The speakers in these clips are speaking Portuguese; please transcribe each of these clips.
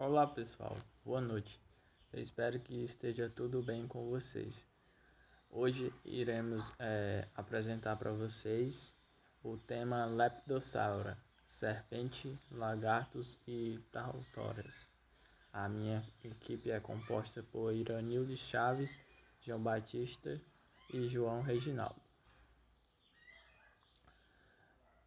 Olá pessoal, boa noite. Eu espero que esteja tudo bem com vocês. Hoje iremos apresentar para vocês o tema Lepidossauro, serpente, lagartos e tartarugas. A minha equipe é composta por Iranildo Chaves, João Batista e João Reginaldo.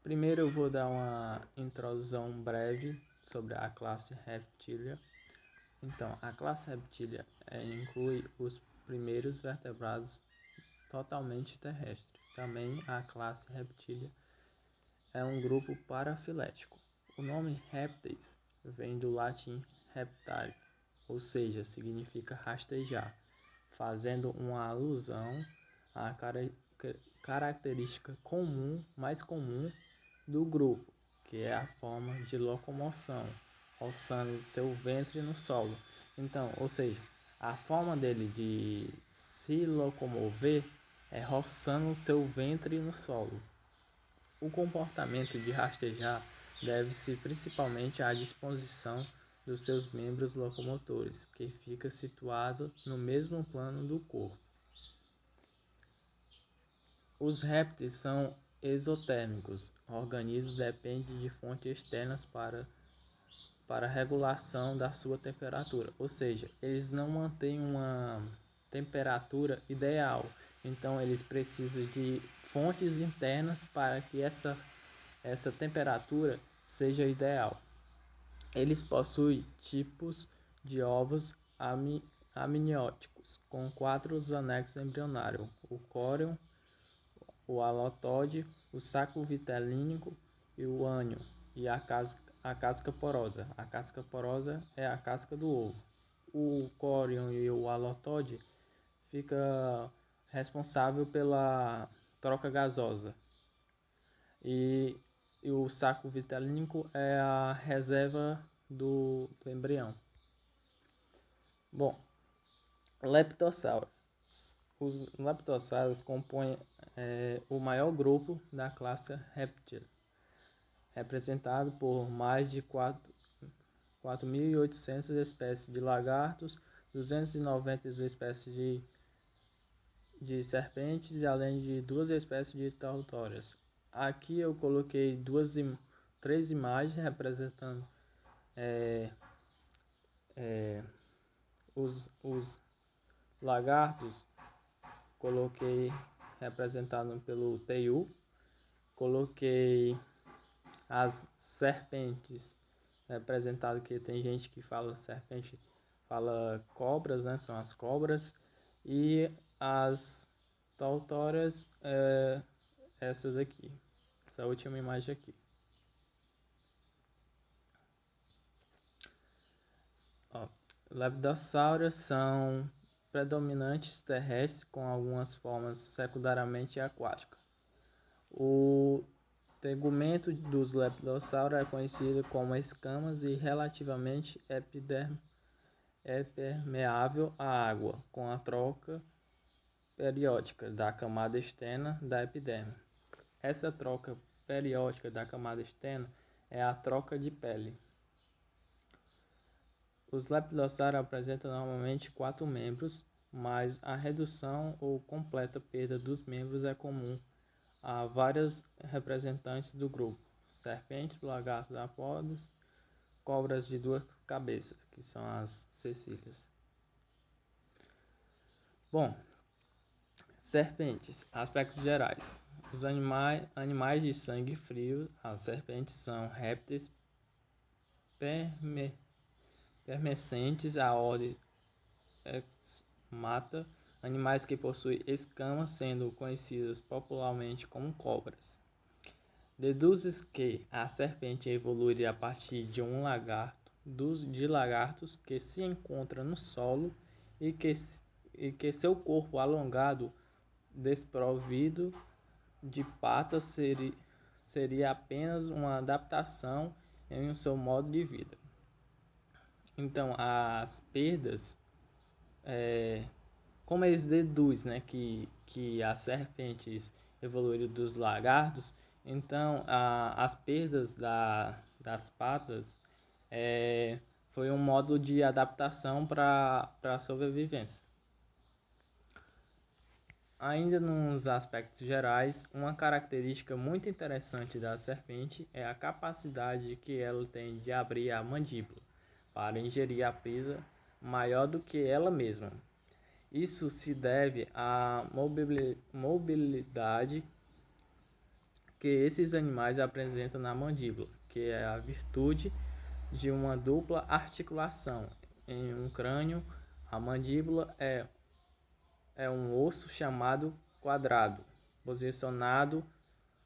Primeiro eu vou dar uma introdução breve sobre a classe Reptilia. Então, a classe Reptilia inclui os primeiros vertebrados totalmente terrestres. Também a classe Reptilia é um grupo parafilético. O nome répteis vem do latim reptare, ou seja, significa rastejar, fazendo uma alusão à característica mais comum do grupo, que é a forma de locomoção, alçando seu ventre no solo. Então, ou seja, a forma dele de se locomover é roçando seu ventre no solo. O comportamento de rastejar deve-se principalmente à disposição dos seus membros locomotores, que fica situado no mesmo plano do corpo. Os répteis são exotérmicos. Organismos dependem de fontes externas para regulação da sua temperatura, ou seja, eles não mantêm uma temperatura ideal, então eles precisam de fontes internas para que essa temperatura seja ideal. Eles possuem tipos de ovos amnióticos com 4 anexos embrionários: o córion, o halotóide, o saco vitelínico e o ânio, e a casca porosa. A casca porosa é a casca do ovo. O córion e o halotóide fica responsável pela troca gasosa. E o saco vitelínico é a reserva do embrião. Bom, leptossauro. Os leptossauros compõem o maior grupo da classe Reptilia, representado por mais de 4.800 espécies de lagartos, 290 espécies de serpentes e além de 2 espécies de tartarugas. Aqui eu coloquei 3 imagens representando os lagartos. Coloquei representado pelo TU, coloquei as serpentes representado, que tem gente que fala serpente, fala cobras, né? São as cobras, e as tartarugas, essas aqui, essa última imagem aqui. Lepidossáurios são predominantes terrestres com algumas formas secundariamente aquáticas. O tegumento dos lepidossáurios é conhecido como escamas e relativamente permeável à água, com a troca periódica da camada externa da epiderme. Essa troca periódica da camada externa é a troca de pele. Os lepidossáurios apresentam normalmente 4 membros, mas a redução ou completa perda dos membros é comum a vários representantes do grupo: serpentes, lagartos apódoros, cobras de 2 cabeças, que são as cecílias. Bom, serpentes. Aspectos gerais. Os animais de sangue frio, as serpentes são répteis pertencentes à ordem Exmata, animais que possuem escamas, sendo conhecidas popularmente como cobras. Deduz que a serpente evolui a partir de um lagarto, de lagartos que se encontra no solo e que seu corpo alongado, desprovido de patas, seria apenas uma adaptação em seu modo de vida. Então, as perdas, como eles deduzem, né, que as serpentes evoluíram dos lagartos, então as perdas das patas Foi um modo de adaptação para a sobrevivência. Ainda nos aspectos gerais, uma característica muito interessante da serpente é a capacidade que ela tem de abrir a mandíbula para ingerir a presa maior do que ela mesma. Isso se deve à mobilidade que esses animais apresentam na mandíbula, que é a virtude de uma dupla articulação. Em um crânio, a mandíbula é um osso chamado quadrado, posicionado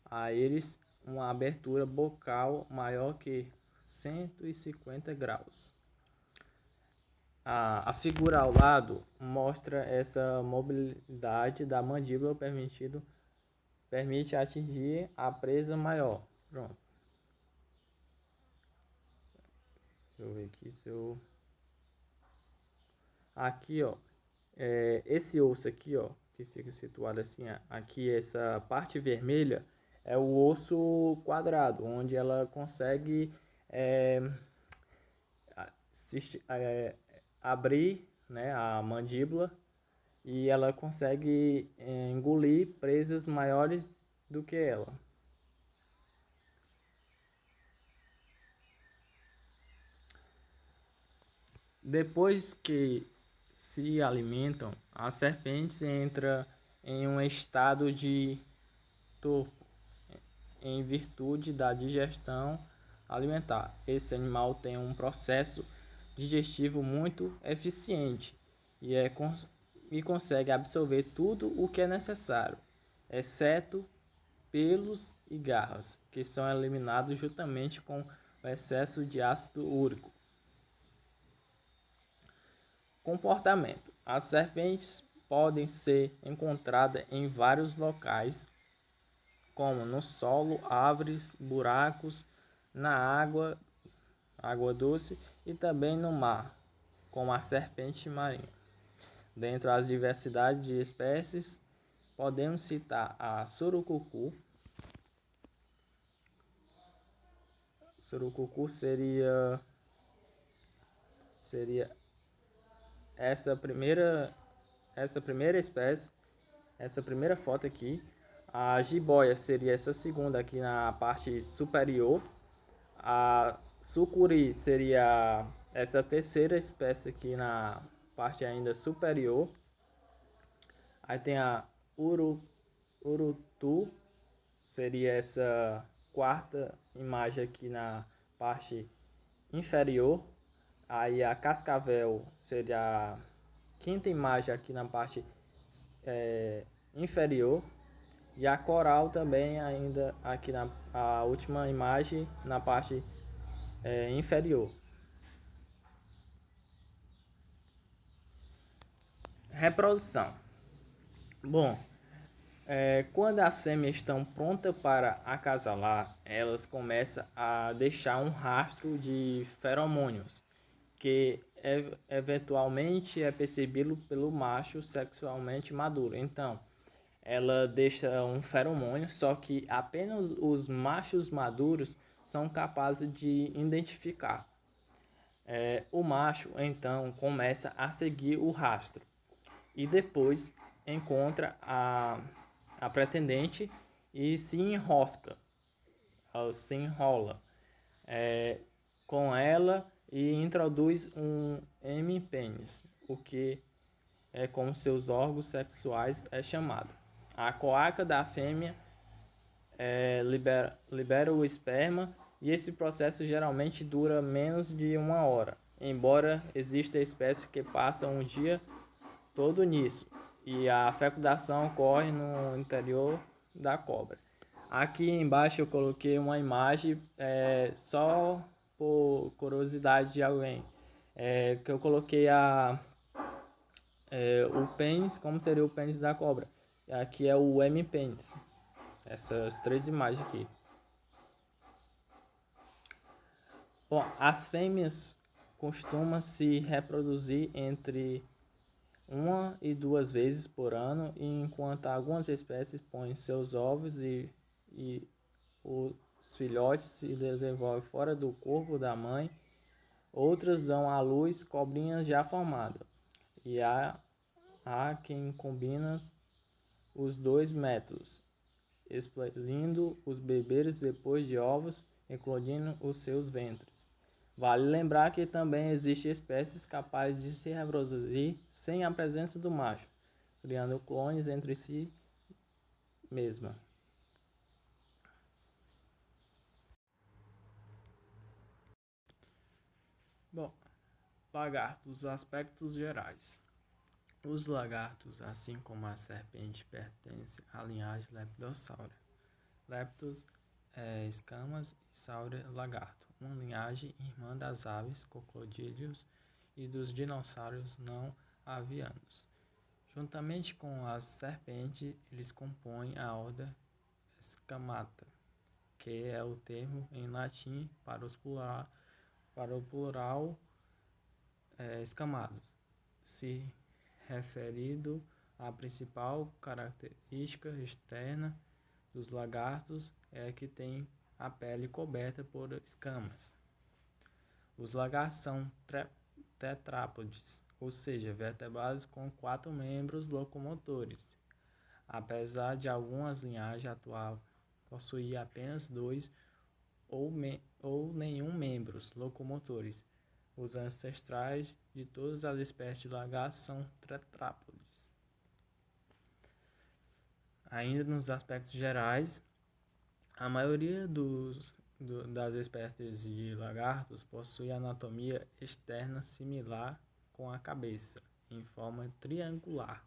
a eles uma abertura bocal maior que 150 graus. A figura ao lado mostra essa mobilidade da mandíbula permite atingir a presa maior. Pronto. Deixa eu ver aqui se eu... Aqui, ó. Esse osso aqui, ó, que fica situado assim, aqui essa parte vermelha é o osso quadrado, onde ela consegue abrir, né, a mandíbula e ela consegue engolir presas maiores do que ela. Depois que se alimentam, as serpentes entram em um estado de torpor em virtude da digestão alimentar. Esse animal tem um processo digestivo muito eficiente e consegue absorver tudo o que é necessário, exceto pelos e garras, que são eliminados juntamente com o excesso de ácido úrico. Comportamento: as serpentes podem ser encontradas em vários locais, como no solo, árvores, buracos, na água doce e também no mar, como a serpente marinha. Dentre as diversidades de espécies, podemos citar a surucucu. Surucucu seria essa primeira espécie, essa primeira foto aqui. A jiboia seria essa segunda aqui na parte superior. A sucuri seria essa terceira espécie aqui na parte ainda superior. Aí tem a urutu, seria essa quarta imagem aqui na parte inferior. Aí a cascavel seria a quinta imagem aqui na parte inferior. E a coral também ainda aqui na a última imagem na parte inferior. Reprodução. Bom, quando as fêmeas estão prontas para acasalar, elas começam a deixar um rastro de feromônios, que eventualmente é percebido pelo macho sexualmente maduro. Então, ela deixa um feromônio, só que apenas os machos maduros são capazes de identificar. O macho então começa a seguir o rastro e depois encontra a pretendente e se enrola com ela e introduz um hemipênis, o que como seus órgãos sexuais é chamado. A cloaca da fêmea libera o esperma e esse processo geralmente dura menos de 1 hora, embora exista espécies que passam um dia todo nisso, e a fecundação ocorre no interior da cobra. Aqui embaixo eu coloquei uma imagem só por curiosidade de alguém, que eu coloquei o pênis, como seria o pênis da cobra. Aqui é o hemipênis. Essas 3 imagens aqui. Bom, as fêmeas costumam se reproduzir entre 1 e 2 vezes por ano, enquanto algumas espécies põem seus ovos e os filhotes se desenvolvem fora do corpo da mãe Outras dão à luz cobrinhas já formadas, e há quem combina os dois métodos, expelindo os bebês depois de ovos, eclodindo os seus ventres. Vale lembrar que também existem espécies capazes de se reproduzir sem a presença do macho, criando clones entre si mesma. Bom, lagartos, aspectos gerais. Os lagartos, assim como a serpente, pertencem à linhagem Lepidosauria. Leptos, escamas, e Sauria, lagarto, uma linhagem irmã das aves, crocodíleos e dos dinossauros não avianos. Juntamente com as serpentes, eles compõem a ordem Escamata, que é o termo em latim para o plural escamados, se referindo à principal característica externa dos lagartos é que tem a pele coberta por escamas. Os lagartos são tetrápodes, ou seja, vertebrados com 4 membros locomotores. Apesar de algumas linhagens atuais possuir apenas 2 ou nenhum membros locomotores, os ancestrais de todas as espécies de lagartos são tetrápodes. Ainda nos aspectos gerais, a maioria das espécies de lagartos possui anatomia externa similar com a cabeça, em forma triangular.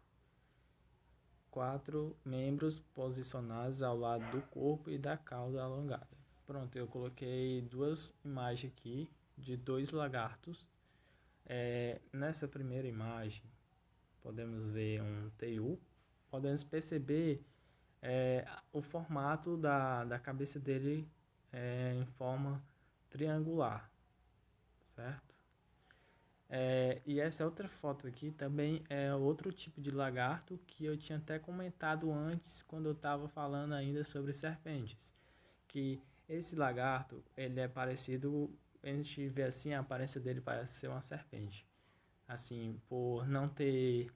4 membros posicionados ao lado do corpo e da cauda alongada. Pronto, eu coloquei 2 imagens aqui de 2 lagartos. Nessa primeira imagem, podemos ver um teiu. Podemos perceber o formato da cabeça dele em forma triangular, certo? E essa outra foto aqui também é outro tipo de lagarto que eu tinha até comentado antes quando eu estava falando ainda sobre serpentes, que esse lagarto ele é parecido, a gente vê assim, a aparência dele parece ser uma serpente, assim, por não ter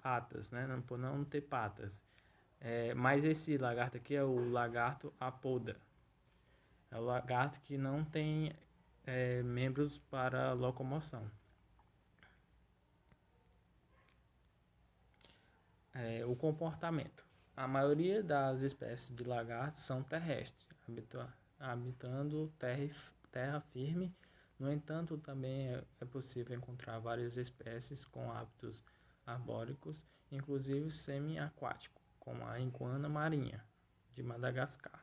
patas, né? Por não ter patas. Mas esse lagarto aqui é o lagarto apoda. É o lagarto que não tem membros para locomoção. O comportamento. A maioria das espécies de lagartos são terrestres, habitando terra firme. No entanto, também é possível encontrar várias espécies com hábitos arbóreos, inclusive semi-aquáticos, como a iguana marinha de Madagascar,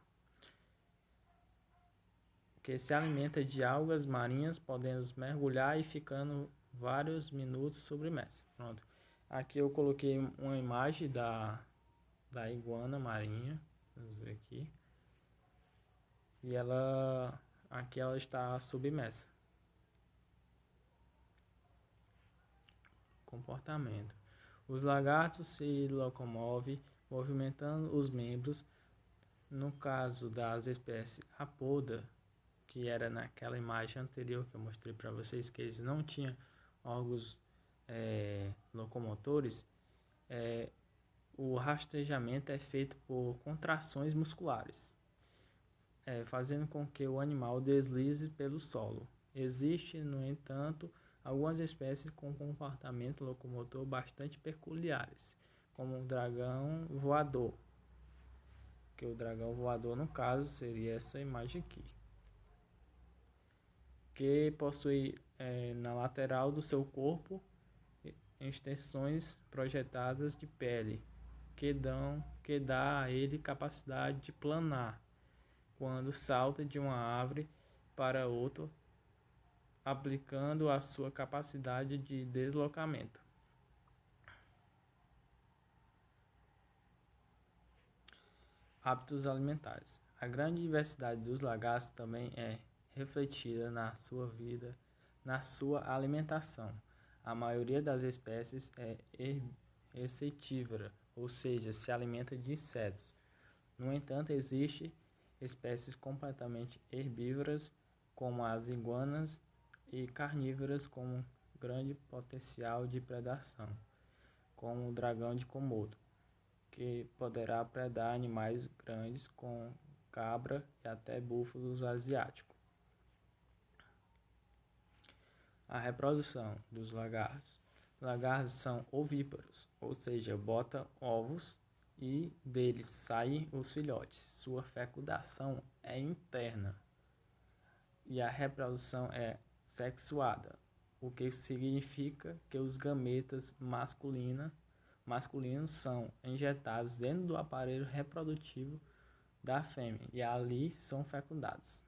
que se alimenta de algas marinhas, podendo mergulhar e ficando vários minutos submerso. Pronto. Aqui eu coloquei uma imagem da iguana marinha. Vamos ver aqui. E aqui ela está submersa. Comportamento. Os lagartos se locomovem movimentando os membros. No caso das espécies apoda, que era naquela imagem anterior que eu mostrei para vocês, que eles não tinham órgãos locomotores, o rastejamento é feito por contrações musculares, fazendo com que o animal deslize pelo solo. Existe, no entanto, algumas espécies com comportamento locomotor bastante peculiares, como o dragão voador, que o dragão voador, no caso, seria essa imagem aqui, que possui na lateral do seu corpo extensões projetadas de pele, que dá a ele capacidade de planar quando salta de uma árvore para outra, aplicando a sua capacidade de deslocamento. Hábitos alimentares. A grande diversidade dos lagartos também é refletida na sua alimentação. A maioria das espécies é insetívora, ou seja, se alimenta de insetos. No entanto, existem espécies completamente herbívoras, como as iguanas, e carnívoras com grande potencial de predação, como o dragão de Komodo, que poderá predar animais grandes como cabra e até búfalos asiáticos. A reprodução dos lagartos. Lagartos são ovíparos, ou seja, botam ovos e deles saem os filhotes. Sua fecundação é interna e a reprodução é sexuada, o que significa que os gametas masculinos são injetados dentro do aparelho reprodutivo da fêmea e ali são fecundados.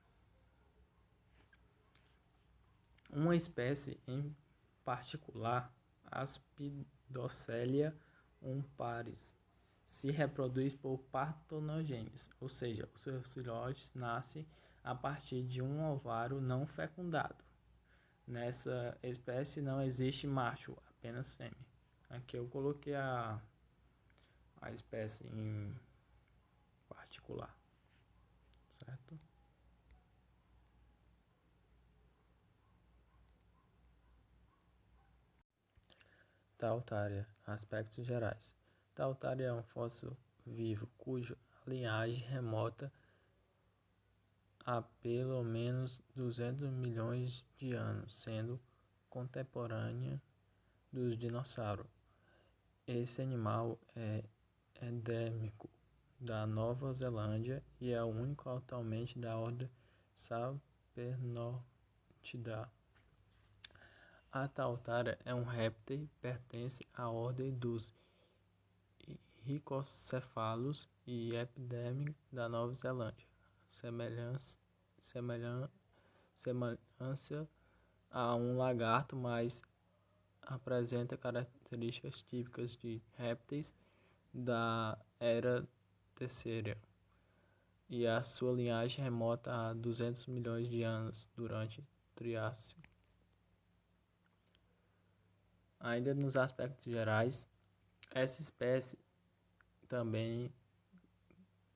Uma espécie em particular, Aspidocelia umparis, se reproduz por partenogênese, ou seja, os seus filhotes nascem a partir de um ovário não fecundado. Nessa espécie não existe macho, apenas fêmea. Aqui eu coloquei a espécie em particular, certo? Tautaria. Aspectos gerais. Tautaria é um fóssil vivo cuja linhagem remota a pelo menos 200 milhões de anos, sendo contemporânea dos dinossauros. Esse animal é endêmico da Nova Zelândia e é o único atualmente da ordem Sapernotidae. A Tautaria é um réptil e pertence à ordem dos ricocéfalos e epidêmico da Nova Zelândia. Semelhança a um lagarto, mas apresenta características típicas de répteis da era terciária e a sua linhagem remota a 200 milhões de anos durante o Triássico. Ainda nos aspectos gerais, essa espécie também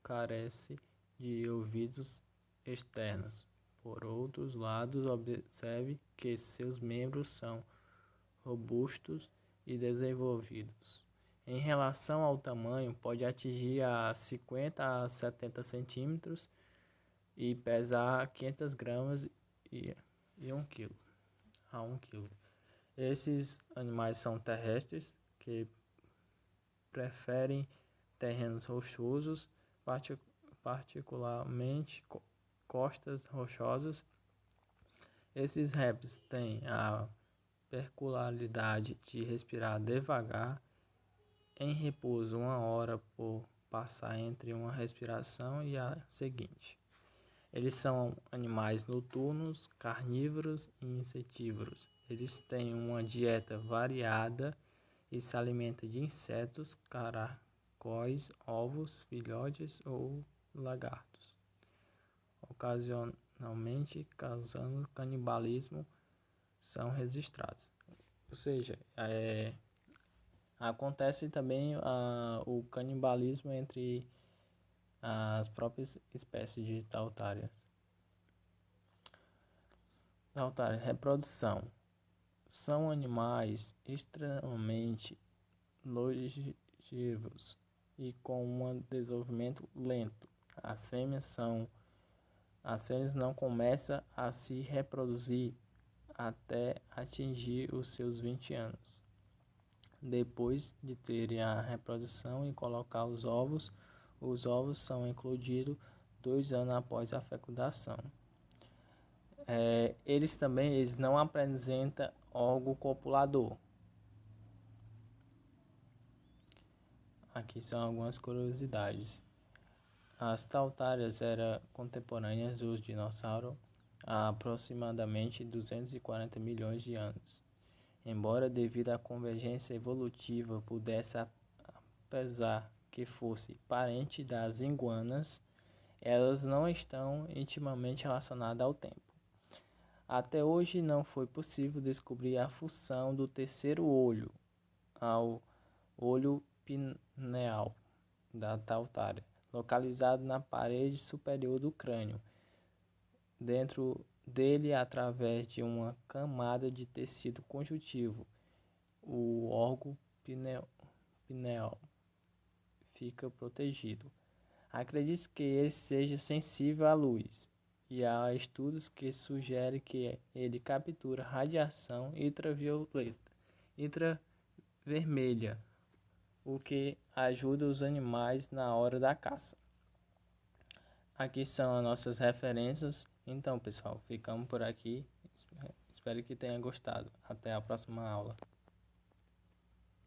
carece de ouvidos externos. Por outros lados, observe que seus membros são robustos e desenvolvidos. Em relação ao tamanho, pode atingir a 50 a 70 centímetros e pesar 500 gramas e 1 kg. Esses animais são terrestres, que preferem terrenos rochosos, particularmente costas rochosas. Esses répteis têm a peculiaridade de respirar devagar, em repouso 1 hora por passar entre uma respiração e a seguinte. Eles são animais noturnos, carnívoros e insetívoros. Eles têm uma dieta variada e se alimentam de insetos, caracóis, ovos, filhotes ou lagartos, ocasionalmente causando canibalismo, são registrados. Ou seja, acontece também o canibalismo entre as próprias espécies de Tautarias. Tautaria, reprodução. São animais extremamente longevos e com um desenvolvimento lento. As fêmeas não começam a se reproduzir até atingir os seus 20 anos. Depois de terem a reprodução e colocar os ovos são eclodidos 2 anos após a fecundação. Eles não apresentam órgão copulador. Aqui são algumas curiosidades. As Tautarias eram contemporâneas dos dinossauros há aproximadamente 240 milhões de anos. Embora devido à convergência evolutiva pudesse, apesar que fosse parente das iguanas, elas não estão intimamente relacionadas ao tempo. Até hoje não foi possível descobrir a função do terceiro olho, ao olho pineal da Tautaria. localizado na parede superior do crânio. Dentro dele, através de uma camada de tecido conjuntivo, o órgão pineal fica protegido. Acredita-se que ele seja sensível à luz, e há estudos que sugerem que ele captura radiação infravermelha, o que ajuda os animais na hora da caça. Aqui são as nossas referências. Então, pessoal, ficamos por aqui. Espero que tenha gostado. Até a próxima aula.